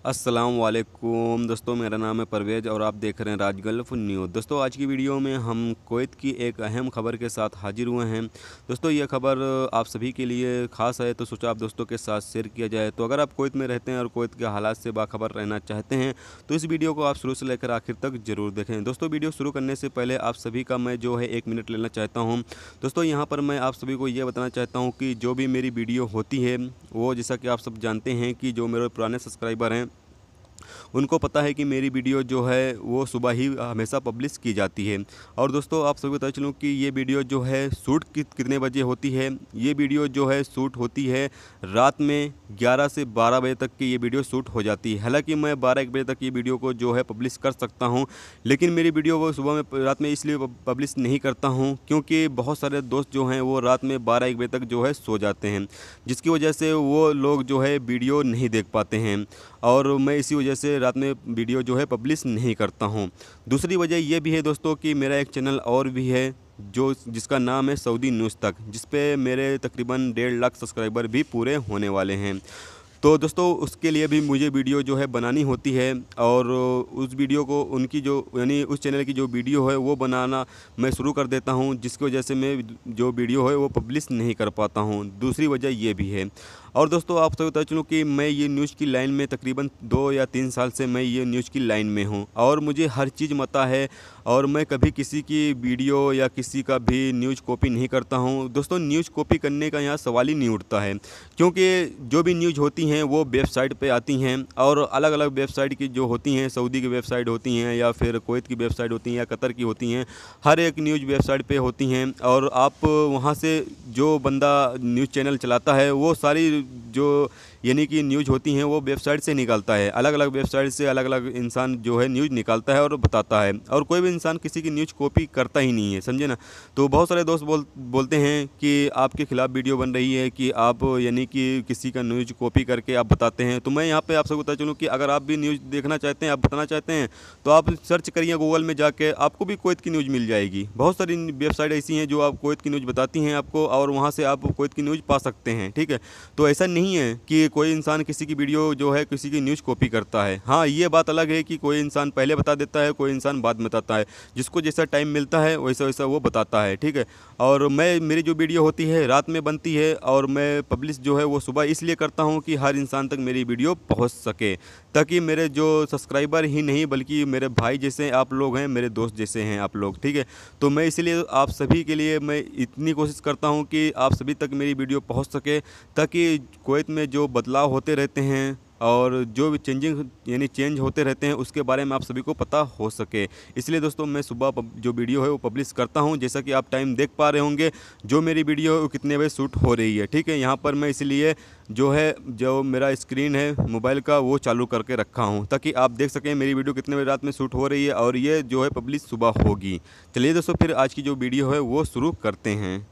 अस्सलाम वालेकुम दोस्तों, मेरा नाम है परवेज़ और आप देख रहे हैं राज गल्फ न्यूज़। दोस्तों, आज की वीडियो में हम कुवैत की एक अहम खबर के साथ हाजिर हुए हैं। दोस्तों, यह खबर आप सभी के लिए ख़ास है, तो सोचा आप दोस्तों के साथ शेयर किया जाए। तो अगर आप कुवैत में रहते हैं और कुवैत के हालात से बाखबर रहना चाहते हैं तो इस वीडियो को आप शुरू से लेकर आखिर तक ज़रूर देखें। दोस्तों, वीडियो शुरू करने से पहले आप सभी का मैं जो है 1 मिनट लेना चाहता हूँ। दोस्तों, यहाँ पर मैं आप सभी को ये बताना चाहता हूँ कि जो भी मेरी वीडियो होती है वो, जैसा कि आप सब जानते हैं कि जो मेरे पुराने सब्सक्राइबर हैं उनको पता है कि मेरी वीडियो जो है वो सुबह ही हमेशा पब्लिश की जाती है। और दोस्तों, आप सभी बता चलूँ कि ये वीडियो जो है शूट कितने बजे होती है। ये वीडियो जो है शूट होती है रात में 11 से 12 बजे तक की ये वीडियो शूट हो जाती है। हालांकि मैं 12-1 बजे तक ये वीडियो को जो है पब्लिश कर सकता हूँ, लेकिन मेरी वीडियो वो सुबह में रात में इसलिए पब्लिश नहीं करता हूँ क्योंकि बहुत सारे दोस्त जो हैं वो रात में 12-1 बजे तक जो है सो जाते हैं, जिसकी वजह से वो लोग जो है वीडियो नहीं देख पाते हैं और मैं इसी वजह से रात में वीडियो जो है पब्लिश नहीं करता हूं। दूसरी वजह यह भी है दोस्तों कि मेरा एक चैनल और भी है जिसका नाम है सऊदी न्यूज़ तक, जिस पे मेरे तकरीबन 1.5 लाख सब्सक्राइबर भी पूरे होने वाले हैं। तो दोस्तों, उसके लिए भी मुझे वीडियो जो है बनानी होती है और उस वीडियो को उनकी जो यानी उस चैनल की जो वीडियो है वो बनाना मैं शुरू कर देता हूं, जिसकी वजह से मैं जो वीडियो है वो पब्लिश नहीं कर पाता हूं। दूसरी वजह ये भी है। और दोस्तों, आप सबको बता चलूँ कि मैं ये न्यूज़ की लाइन में तकरीबन 2 या 3 साल से मैं ये न्यूज़ की लाइन में हूँ और मुझे हर चीज़ पता है और मैं कभी किसी की वीडियो या किसी का भी न्यूज़ कॉपी नहीं करता हूँ। दोस्तों, न्यूज़ कॉपी करने का यहाँ सवाल ही नहीं उठता है, क्योंकि जो भी न्यूज़ होती हैं वो वेबसाइट पे आती हैं और अलग अलग वेबसाइट की जो होती हैं, सऊदी की वेबसाइट होती हैं या फिर कुवैत की वेबसाइट होती हैं या कतर की होती हैं, हर एक न्यूज़ वेबसाइट पे होती हैं। और आप वहाँ से जो बंदा न्यूज़ चैनल चलाता है वो सारी जो यानी कि न्यूज़ होती हैं वो वेबसाइट से निकालता है। अलग अलग वेबसाइट से अलग अलग इंसान जो है न्यूज़ निकालता है और बताता है, और कोई भी इंसान किसी की न्यूज़ कॉपी करता ही नहीं है, समझे ना। तो बहुत सारे दोस्त बोलते हैं कि आपके खिलाफ़ वीडियो बन रही है कि आप यानी कि किसी का न्यूज़ कॉपी करके आप बताते हैं। तो मैं यहाँ पे आप सबको बता चलूँ कि अगर आप भी न्यूज़ देखना चाहते हैं, आप बताना चाहते हैं, तो आप सर्च करिए गूगल में जाके, आपको भी कुवैत की न्यूज़ मिल जाएगी। बहुत सारी वेबसाइट ऐसी हैं जो आप कुवैत की न्यूज़ बताती हैं आपको, और वहाँ से आप कुवैत की न्यूज़ पा सकते हैं, ठीक है। तो ऐसा नहीं है कि कोई इंसान किसी की वीडियो जो है किसी की न्यूज़ कॉपी करता है। हाँ, ये बात अलग है कि कोई इंसान पहले बता देता है, कोई इंसान बाद में बताता है, जिसको जैसा टाइम मिलता है वैसा वैसा वो बताता है, ठीक है। और मेरी जो वीडियो होती है रात में बनती है और मैं पब्लिश जो है वो सुबह इसलिए करता हूँ कि हर इंसान तक मेरी वीडियो पहुँच सके, ताकि मेरे जो सब्सक्राइबर ही नहीं बल्कि मेरे भाई जैसे आप लोग हैं, मेरे दोस्त जैसे हैं आप लोग, ठीक है। तो मैं इसलिए आप सभी के लिए मैं इतनी कोशिश करता हूँ कि आप सभी तक मेरी वीडियो पहुँच सके, ताकि कुवैत में जो बदलाव होते रहते हैं और जो भी चेंज होते रहते हैं उसके बारे में आप सभी को पता हो सके। इसलिए दोस्तों, मैं सुबह जो वीडियो है वो पब्लिश करता हूं। जैसा कि आप टाइम देख पा रहे होंगे जो मेरी वीडियो है वो कितने बजे शूट हो रही है, ठीक है। यहाँ पर मैं इसलिए जो मेरा स्क्रीन है मोबाइल का वो चालू करके रखा हूँ, ताकि आप देख सकें मेरी वीडियो कितने बजे रात में शूट हो रही है और ये जो है पब्लिश सुबह होगी। चलिए दोस्तों, फिर आज की जो वीडियो है वो शुरू करते हैं।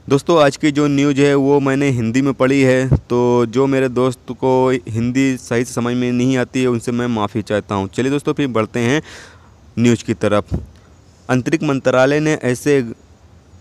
दोस्तों, आज की जो न्यूज़ है वो मैंने हिंदी में पढ़ी है, तो जो मेरे दोस्त को हिंदी सही से समझ में नहीं आती है उनसे मैं माफ़ी चाहता हूँ। चलिए दोस्तों, फिर बढ़ते हैं न्यूज़ की तरफ। अंतरिक्ष मंत्रालय ने ऐसे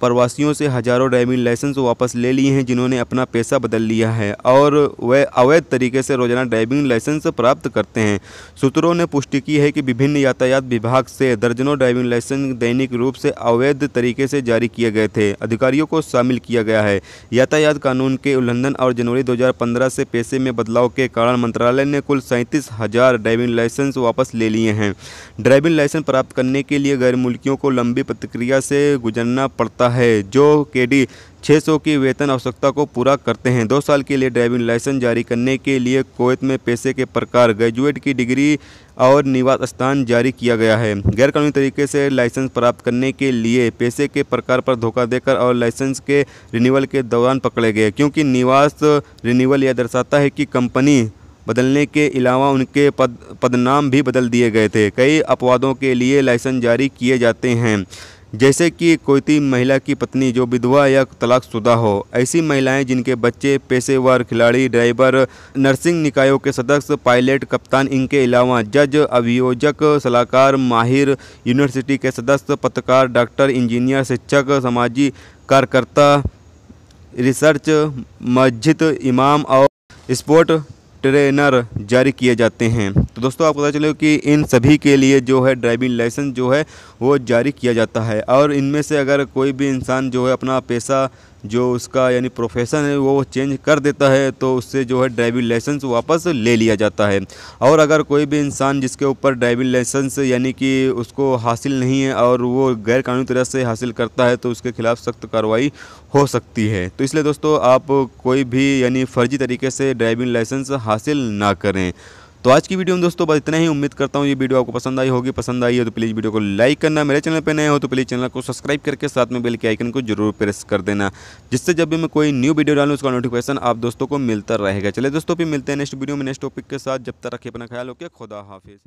प्रवासियों से हज़ारों ड्राइविंग लाइसेंस वापस ले लिए हैं जिन्होंने अपना पेशा बदल लिया है और वे अवैध तरीके से रोजाना ड्राइविंग लाइसेंस प्राप्त करते हैं। सूत्रों ने पुष्टि की है कि विभिन्न यातायात विभाग से दर्जनों ड्राइविंग लाइसेंस दैनिक रूप से अवैध तरीके से जारी किए गए थे। अधिकारियों को शामिल किया गया है यातायात कानून के उल्लंघन और जनवरी 2015 से पेशे में बदलाव के कारण मंत्रालय ने कुल 37,000 ड्राइविंग लाइसेंस वापस ले लिए हैं। ड्राइविंग लाइसेंस प्राप्त करने के लिए गैर मुल्कियों को लंबी प्रक्रिया से गुजरना पड़ता है, जो केडी 600 की वेतन आवश्यकता को पूरा करते हैं। 2 साल के लिए ड्राइविंग लाइसेंस जारी करने के लिए कुवैत में पेशे के प्रकार, ग्रेजुएट की डिग्री और निवास स्थान जारी किया गया है। गैरकानूनी तरीके से लाइसेंस प्राप्त करने के लिए पेशे के प्रकार पर धोखा देकर और लाइसेंस के रिन्यूअल के दौरान पकड़े गए, क्योंकि निवास रिन्यूअल यह दर्शाता है कि कंपनी बदलने के अलावा उनके पदनाम भी बदल दिए गए थे। कई अपवादों के लिए लाइसेंस जारी किए जाते हैं, जैसे कि कोई महिला की पत्नी जो विधवा या तलाकशुदा हो, ऐसी महिलाएं जिनके बच्चे, पेशेवर खिलाड़ी, ड्राइवर, नर्सिंग निकायों के सदस्य, पायलट, कप्तान, इनके अलावा जज, अभियोजक, सलाहकार, माहिर, यूनिवर्सिटी के सदस्य, पत्रकार, डॉक्टर, इंजीनियर, शिक्षक, समाजी कार्यकर्ता, रिसर्च, मस्जिद इमाम और स्पोर्ट ट्रेनर जारी किए जाते हैं। तो दोस्तों आपको पता चले कि इन सभी के लिए जो है ड्राइविंग लाइसेंस जो है वो जारी किया जाता है, और इनमें से अगर कोई भी इंसान जो है अपना पेशा जो उसका यानी प्रोफेशन है वो चेंज कर देता है तो उससे जो है ड्राइविंग लाइसेंस वापस ले लिया जाता है। और अगर कोई भी इंसान जिसके ऊपर ड्राइविंग लाइसेंस यानी कि उसको हासिल नहीं है और वो गैर कानूनी तरह से हासिल करता है तो उसके खिलाफ़ सख्त कार्रवाई हो सकती है। तो इसलिए दोस्तों आप कोई भी यानी फ़र्जी तरीके से ड्राइविंग लाइसेंस हासिल ना करें। तो आज की वीडियो में दोस्तों बस इतना ही। उम्मीद करता हूँ ये वीडियो आपको पसंद आई होगी। पसंद आई है तो प्लीज़ वीडियो को लाइक करना, मेरे चैनल पे नए हो तो प्लीज़ चैनल को सब्सक्राइब करके साथ में बेल के आइकन को जरूर प्रेस कर देना, जिससे जब भी मैं कोई न्यू वीडियो डालूँ उसका नोटिफिकेशन आप दोस्तों को मिलता रहेगा। चलिए दोस्तों फिर मिलते हैं नेक्स्ट वीडियो में नेक्स्ट टॉपिक के साथ। जब तक रखिए अपना ख्याल, ओके, खुदा हाफिज़।